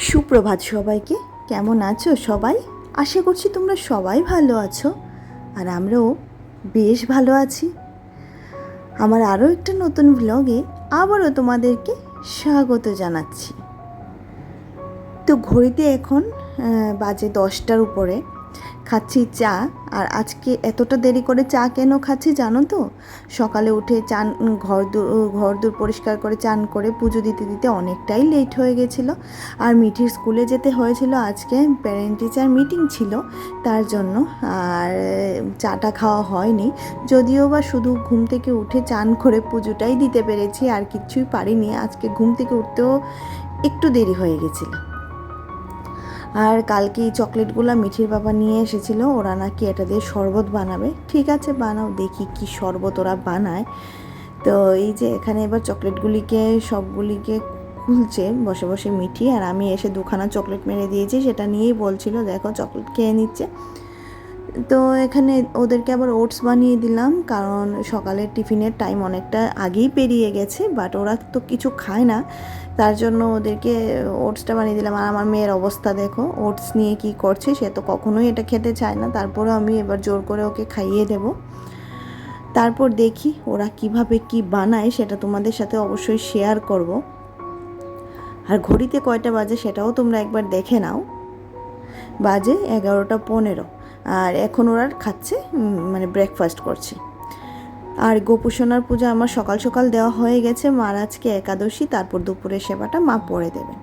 সুপ্রভাত সবাইকে। কেমন আছো সবাই? আশা করছি তোমরা সবাই ভালো আছো, আর আমরাও বেশ ভালো আছি। আমার আরও একটা নতুন ব্লগে আবারও তোমাদেরকে স্বাগত জানাচ্ছি। তো ঘড়িতে এখন বাজে 10টার উপরে। খাচ্ছি চা। আর আজকে এতটা দেরি করে চা কেন খাচ্ছি জানো তো? সকালে উঠে চান ঘর দূর পরিষ্কার করে চান করে পুজো দিতে দিতে অনেকটাই লেট হয়ে গেছিলো। আর মিঠির স্কুলে যেতে হয়েছিল, আজকে প্যারেন্ট টিচার মিটিং ছিল তার জন্য। আর চাটা খাওয়া হয়নি, যদিও বা শুধু ঘুম থেকে উঠে চান করে পুজোটাই দিতে পেরেছি, আর কিচ্ছুই পারিনি। আজকে ঘুম থেকে উঠতেও একটু দেরি হয়ে গেছিলো। আর কালকে এই চকলেটগুলো মিঠির বাবা নিয়ে এসেছিলো, ওরা নাকি এটা দিয়ে শরবত বানাবে। ঠিক আছে, বানাও, দেখি কি শরবত ওরা বানায়। তো এই যে এখানে এবার চকলেটগুলিকে সবগুলিকে খুলছে বসে বসে মিঠি, আর আমি এসে দুখানা চকলেট মেরে দিয়েছি, সেটা নিয়েই বলছিল দেখো চকলেট খেয়ে নিচ্ছে। তো এখানে ওদেরকে আবার ওটস বানিয়ে দিলাম, কারণ সকালের টিফিনের টাইম অনেকটা আগেই পেরিয়ে গেছে, বাট ওরা তো কিছু খায় না, তার জন্য ওদেরকে ওটসটা বানিয়ে দিলাম। আর আমার মেয়ের অবস্থা দেখো, ওটস নিয়ে কি করছে, সে তো কখনোই এটা খেতে চায় না, তারপরেও আমি এবার জোর করে ওকে খাইয়ে দেব। তারপর দেখি ওরা কিভাবে কি বানায়, সেটা তোমাদের সাথে অবশ্যই শেয়ার করব। আর ঘড়িতে কয়টা বাজে সেটাও তোমরা একবার দেখে নাও। বাজে 11টা 15, আর এখন ওরা খাচ্ছে, মানে ব্রেকফাস্ট করছে। আর গোপুসোনার পূজা আমার সকাল সকাল দেওয়া হয়ে গেছে, মার আজকে একাদশী, তারপর দুপুরের সেবাটা মা পড়ে দেবেন।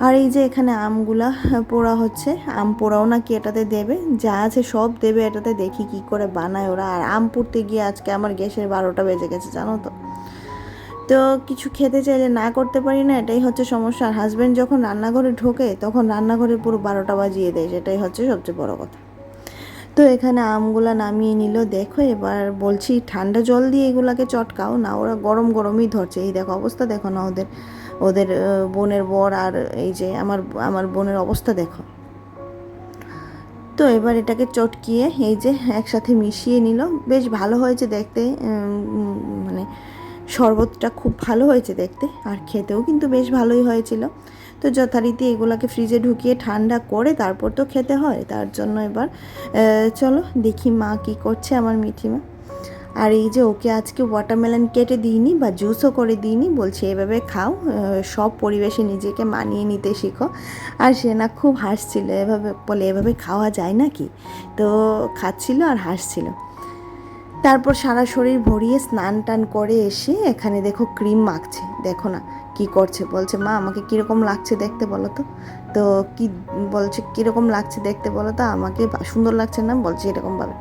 আর এই যে এখানে আমগুলা পোড়া হচ্ছে, আম পোড়াও নাকি এটাতে দেবে, যা আছে সব দেবে এটাতে, দেখি কি করে বানায় ওরা। আর আম পুড়তে গিয়ে আজকে আমার গ্যাসের 12টা বেজে গেছে জানো তো। তো কিছু খেতে চাইলে না করতে পারি না, এটাই হচ্ছে সমস্যা। আর হাজব্যান্ড যখন রান্নাঘরে ঢোকে তখন রান্নাঘরে পুরো 12টা বাজিয়ে দেয়, সেটাই হচ্ছে সবচেয়ে বড় কথা। তো এখানে আমগুলা নামিয়ে নিল, দেখো এবার বলছি ঠান্ডা জল দিয়ে এগুলাকে চটকাও না, ওরা গরম গরমই ধরছে। এই দেখো অবস্থা দেখো না ওদের, ওদের বোনের বর, আর এই যে আমার বোনের অবস্থা দেখো। তো এবার এটাকে চটকিয়ে এই যে একসাথে মিশিয়ে নিল, বেশ ভালো হয়েছে দেখতে, মানে শরবতটা খুব ভালো হয়েছে দেখতে, আর খেতেও কিন্তু বেশ ভালোই হয়েছিল। তো যথারীতি এগুলোকে ফ্রিজে ঢুকিয়ে ঠান্ডা করে তারপর তো খেতে হয়, তার জন্য এবার চলো দেখি মা কী করছে আমার মিঠিমা। আর এই যে ওকে আজকে ওয়াটারমেলন কেটে দিইনি বা জুসও করে দিইনি, বলছি এভাবে খাও, সব পরিবেশে নিজেকে মানিয়ে নিতে শিখো। আর সে না খুব হাসছিল, এভাবে বলে এভাবে খাওয়া যায় নাকি, তো খাচ্ছিল আর হাসছিল। তারপর সারা শরীর ভরিয়ে স্নান টান করে এসে এখানে দেখো ক্রিম মাখছে, দেখো না কি করছে, বলছে মা আমাকে কীরকম লাগছে দেখতে বলো তো। তো কি বলছে কীরকম লাগছে দেখতে বলো তো, আমাকে সুন্দর লাগছে না, বলছে এরকমভাবে।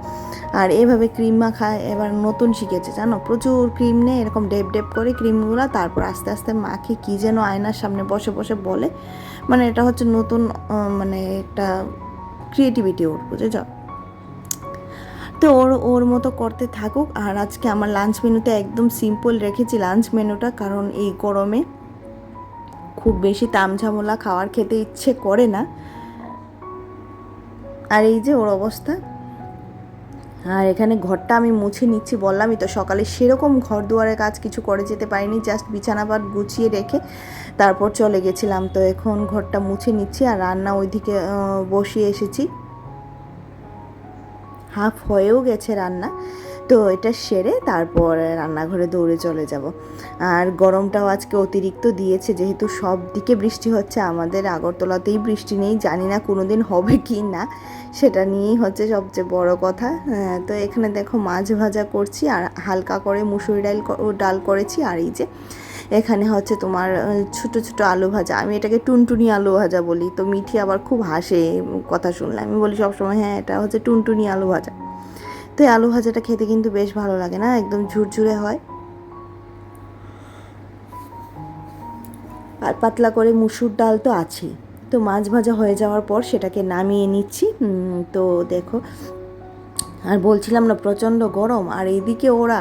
আর এভাবে ক্রিম মাখা এবার নতুন শিখেছে জানো, প্রচুর ক্রিম নেই, এরকম ডেপ ডেপ করে ক্রিমগুলো, তারপর আস্তে আস্তে মাখে কী যেন আয়নার সামনে বসে বসে বলে। মানে এটা হচ্ছে নতুন, মানে একটা ক্রিয়েটিভিটি ওর, বুঝে যাও। তো ওর মতো করতে থাকুক। আর আজকে আমার লাঞ্চ মেনুতে একদম সিম্পল রেখেছি লাঞ্চ মেনুটা, কারণ এই গরমে খুব বেশি তামঝামোলা খাওয়ার খেতে ইচ্ছে করে না। আর এই যে ওর অবস্থা। আর এখানে ঘরটা আমি মুছে নিচ্ছি, বললামই তো সকালে সেরকম ঘর দুয়ারের কাজ কিছু করে যেতে পারিনি, জাস্ট বিছানাপাত গুছিয়ে রেখে তারপর চলে গেছিলাম। তো এখন ঘরটা মুছে নিচ্ছি, আর রান্না ওইদিকে বসিয়ে এসেছি, হাফ হয়েও গেছে রান্না। তো এটা সেরে তারপর রান্নাঘরে দৌড়ে চলে যাব। আর গরমটাও আজকে অতিরিক্ত দিয়েছে, যেহেতু সব দিকে বৃষ্টি হচ্ছে, আমাদের আগরতলাতেই বৃষ্টি নেই, জানি না কোনো দিন হবে কি না, সেটা নিয়েই হচ্ছে সবচেয়ে বড় কথা। তো এখানে দেখো মাছ ভাজা করছি, আর হালকা করে মুসুরি ডাল করেছি। আর এই যে এখানে হচ্ছে তোমার ছোটো ছোটো আলু ভাজা, আমি এটাকে টুনটুনি আলু ভাজা বলি, তো মিঠি আবার খুব হাসে কথা শুনলে, আমি বলি সবসময় হ্যাঁ এটা হচ্ছে টুনটুনি আলু ভাজা। তো এই আলু ভাজাটা খেতে কিন্তু বেশ ভালো লাগে না, একদম ঝুরঝুরে হয়। আর পাতলা করে মুসুর ডাল তো আছেই। তো মাছ ভাজা হয়ে যাওয়ার পর সেটাকে নামিয়ে নিচ্ছি। তো দেখো, আর বলছিলাম না প্রচণ্ড গরম, আর এইদিকে ওরা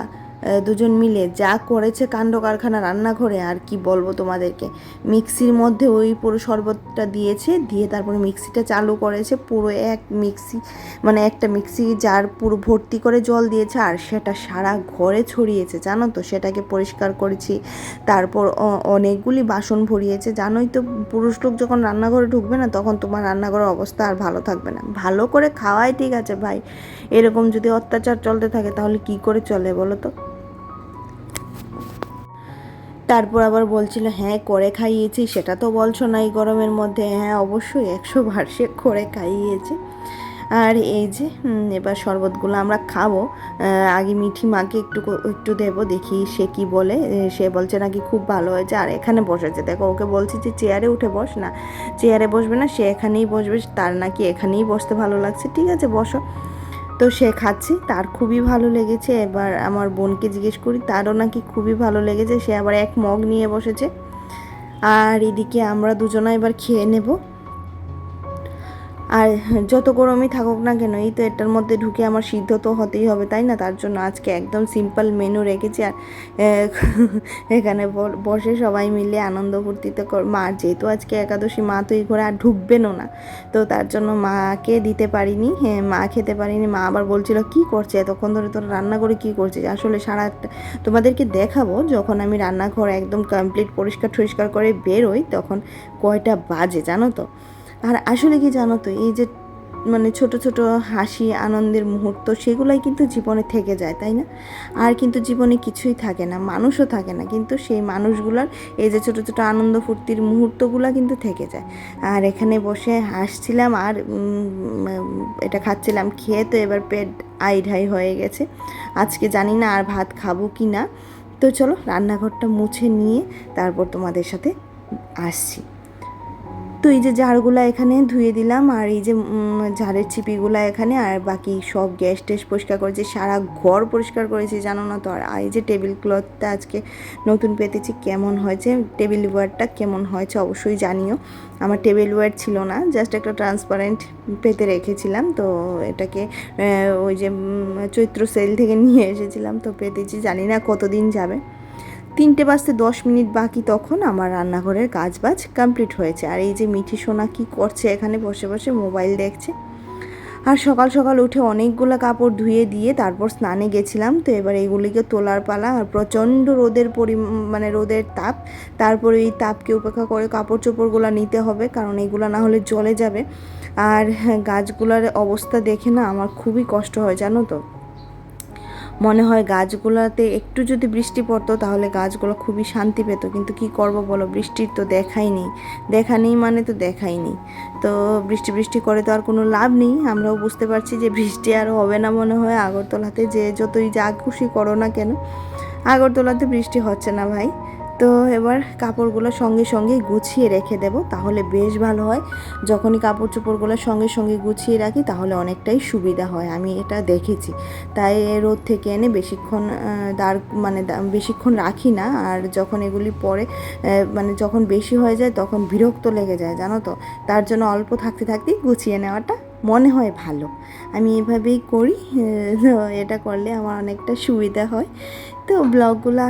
দুজন মিলে যা করেছে কাণ্ড কারখানা রান্নাঘরে আর কি বলবো তোমাদেরকে। মিক্সির মধ্যে ওই পুরো শরবতটা দিয়েছে, দিয়ে তারপরে মিক্সিটা চালু করেছে, পুরো এক মিক্সি মানে একটা মিক্সি জার পুরো ভর্তি করে জল দিয়েছে আর সেটা সারা ঘরে ছড়িয়েছে জানো তো। সেটাকে পরিষ্কার করেছি, তারপর অনেকগুলি বাসন ভরিয়েছে। জানোই তো পুরুষ লোক যখন রান্নাঘরে ঢুকবে না তখন তোমার রান্নাঘরের অবস্থা আর ভালো থাকবে না। ভালো করে খাওয়াই ঠিক আছে ভাই, এরকম যদি অত্যাচার চলতে থাকে তাহলে কি করে চলে বলো তো। তারপর আবার বলছিল হ্যাঁ করে খাইয়েছি, সেটা তো বলছো না এই গরমের মধ্যে। হ্যাঁ অবশ্যই 100 বার সে করে খাইয়েছে। আর এই যে এবার শরবতগুলো আমরা খাবো। আগে মিঠি মাকে একটু একটু দেবো, দেখি সে কি বলে। সে বলছে নাকি খুব ভালো হয়েছে। আর এখানে বসেছে দেখো, ওকে বলছি যে চেয়ারে উঠে বস, না চেয়ারে বসবে না, সে এখানেই বসবে, তার নাকি এখানেই বসতে ভালো লাগছে। ঠিক আছে বসো। তো সে খাচ্ছে, তার খুবই ভালো লেগেছে। এবার আমার বোনকে জিজ্ঞেস করি, তারও নাকি খুবই ভালো লেগেছে, সে আবার এক মগ নিয়ে বসেছে। আর এদিকে আমরা দুজনা এবার খেয়ে নেব। আর যত গরমই থাকুক না কেন, এই তো এটার মধ্যে ঢুকে আমার সিদ্ধ তো হতেই হবে তাই না। তার জন্য আজকে একদম সিম্পল মেনু রেখেছি। আর এখানে বসে সবাই মিলে আনন্দ ফুর্তিতে মা যেহেতু আজকে একাদশী, মা তো এই ঘরে আর ঢুকবেনও না, তো তার জন্য মাকে দিতে পারিনি। হ্যাঁ মা খেতে পারিনি। মা আবার বলছিল কি করছে এতক্ষণ ধরে তোরা রান্না করে কি করছিস। আসলে তোমাদেরকে দেখাবো যখন আমি রান্নাঘর একদম কমপ্লিট পরিষ্কার টরিষ্কার করে বেরোই তখন কয়টা বাজে জানো তো। আর আসলে কি জানো তো, এই যে মানে ছোট ছোট হাসি আনন্দের মুহূর্ত সেগুলাই কিন্তু জীবনে থেকে যায় তাই না। আর কিন্তু জীবনে কিছুই থাকে না, মানুষও থাকে না, কিন্তু সেই মানুষগুলোর এই যে ছোট ছোট আনন্দ ফুর্তির মুহূর্তগুলো কিন্তু থেকে যায়। আর এখানে বসে হাসছিলাম আর এটা খাচ্ছিলাম, খেয়ে তো এবার পেট আইঢাই হয়ে গেছে। আজকে জানি না আর ভাত খাবো কি না। তো চলো রান্নাঘরটা মুছে নিয়ে তারপর তোমাদের সাথে আসছি। তো এই যে ঝাড়গুলো এখানে ধুয়ে দিলাম, আর এই যে ঝাড়ের চিপিগুলো এখানে, আর বাকি সব গ্যাস ট্যাস পরিষ্কার করেছি, সারা ঘর পরিষ্কার করেছি জানো না তো। আর এই যে টেবিল ক্লথটা আজকে নতুন পেতেছি, কেমন হয়েছে টেবিল ওয়্যারটা কেমন হয়েছে অবশ্যই জানিও। আমার টেবিল ওয়্যার ছিল না, জাস্ট একটা ট্রান্সপারেন্ট পেতে রেখেছিলাম, তো এটাকে ওই যে চৈত্র সেল থেকে নিয়ে এসেছিলাম, তো পেতেছি, জানি না কতদিন যাবে। 3টে বাজতে 10 মিনিট বাকি, তখন আমার রান্নাঘরের কাজবাজ কমপ্লিট হয়েছে। আর এই যে মিঠি সোনা কী করছে এখানে বসে বসে মোবাইল দেখছে। আর সকাল সকাল উঠে অনেকগুলো কাপড় ধুয়ে দিয়ে তারপর স্নানে গেছিলাম, তো এবার এইগুলিকে তোলার পালা। আর প্রচণ্ড রোদের মানে রোদের তাপ, তারপরে এই তাপকে উপেক্ষা করে কাপড় চোপড়গুলো নিতে হবে, কারণ এইগুলো না হলে জ্বলে যাবে। আর গাছগুলোর অবস্থা দেখে না আমার খুবই কষ্ট হয় জানো তো। মনে হয় গাছগুলোতে একটু যদি বৃষ্টি পড়তো তাহলে গাছগুলো খুবই শান্তি পেত, কিন্তু কি করব বলো, বৃষ্টির তো দেখাই নেই। দেখা নেই মানে তো দেখাই নেই। তো বৃষ্টি বৃষ্টি করে তো আর কোনো লাভ নেই। আমরাও বুঝতে পারছি যে বৃষ্টি আর হবে না মনে হয় আগরতলাতে, যে যতই যা খুশি করো না কেন আগরতলাতে বৃষ্টি হচ্ছে না ভাই। তো এবার কাপড়গুলো সঙ্গে সঙ্গে গুছিয়ে রেখে দেব, তাহলে বেশ ভালো হয়। যখনই কাপড় চোপড়গুলো সঙ্গে সঙ্গে গুছিয়ে রাখি তাহলে অনেকটাই সুবিধা হয়, আমি এটা দেখেছি। তাই রোদ থেকে এনে বেশিক্ষণ বেশিক্ষণ রাখি না। আর যখন এগুলি পরে মানে যখন বেশি হয়ে যায় তখন বিরক্ত লেগে যায় জানো তো। তার জন্য অল্প থাকতে থাকতেই গুছিয়ে নেওয়াটা মনে হয় ভালো। আমি এভাবেই করি, এটা করলে আমার অনেকটা সুবিধা হয়। তো ব্লগগুলো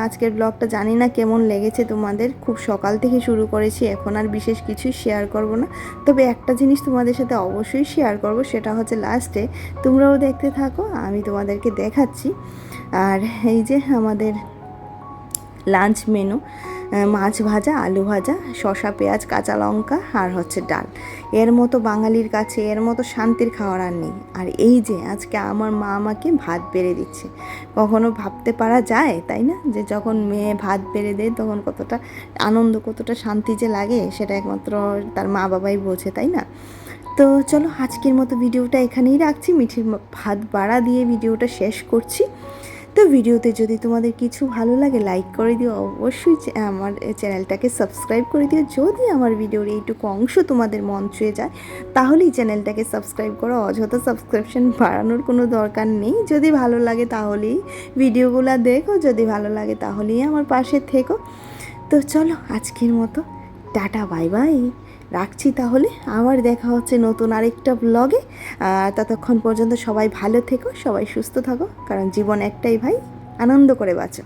আজকের ব্লগটা জানি না কেমন লেগেছে তোমাদের। খুব সকাল থেকে শুরু করেছি, এখন আর বিশেষ কিছু শেয়ার করব না। তবে একটা জিনিস তোমাদের সাথে অবশ্যই শেয়ার করব, সেটা হচ্ছে লাস্টে, তোমরাও দেখতে থাকো, আমি তোমাদেরকে দেখাচ্ছি। আর এই যে আমাদের লাঞ্চ মেনু, মাছ ভাজা, আলু ভাজা, শসা পেঁয়াজ কাঁচা লঙ্কা, আর হচ্ছে ডাল। এর মতো বাঙালির কাছে এর মতো শান্তির খাওয়ার আর নেই। আর এই যে আজকে আমার মা আমাকে ভাত বেড়ে দিচ্ছে, কখনো ভাবতে পারা যায় তাই না, যে যখন মেয়ে ভাত বেড়ে দেয় তখন কতটা আনন্দ কতটা শান্তি যে লাগে, সেটা একমাত্র তার মা বাবাই বোঝে তাই না। তো চলো আজকের মতো ভিডিওটা এখানেই রাখছি, মিঠির ভাত বাড়া দিয়ে ভিডিওটা শেষ করছি। তো ভিডিওতে যদি তোমাদের কিছু ভালো লাগে লাইক করে দিও, অবশ্যই আমার চ্যানেলটাকে সাবস্ক্রাইব করে দিও। যদি আমার ভিডিওর এইটুকু অংশ তোমাদের মন ছুঁয়ে যায় তাহলেই চ্যানেলটাকে সাবস্ক্রাইব করো, অযথা সাবস্ক্রিপশন বাড়ানোর কোনো দরকার নেই। যদি ভালো লাগে তাহলেই ভিডিওগুলো দেখো, যদি ভালো লাগে তাহলেই আমার পাশে থেকো। তো চলো আজকের মতো টাটা বাই বাই, রাখছি তাহলে। আবার দেখা হচ্ছে নতুন আরেকটা ব্লগে। ততক্ষণ পর্যন্ত সবাই ভালো থেকো, সবাই সুস্থ থাকো, কারণ জীবন একটাই ভাই। আনন্দ করে বাঁচো।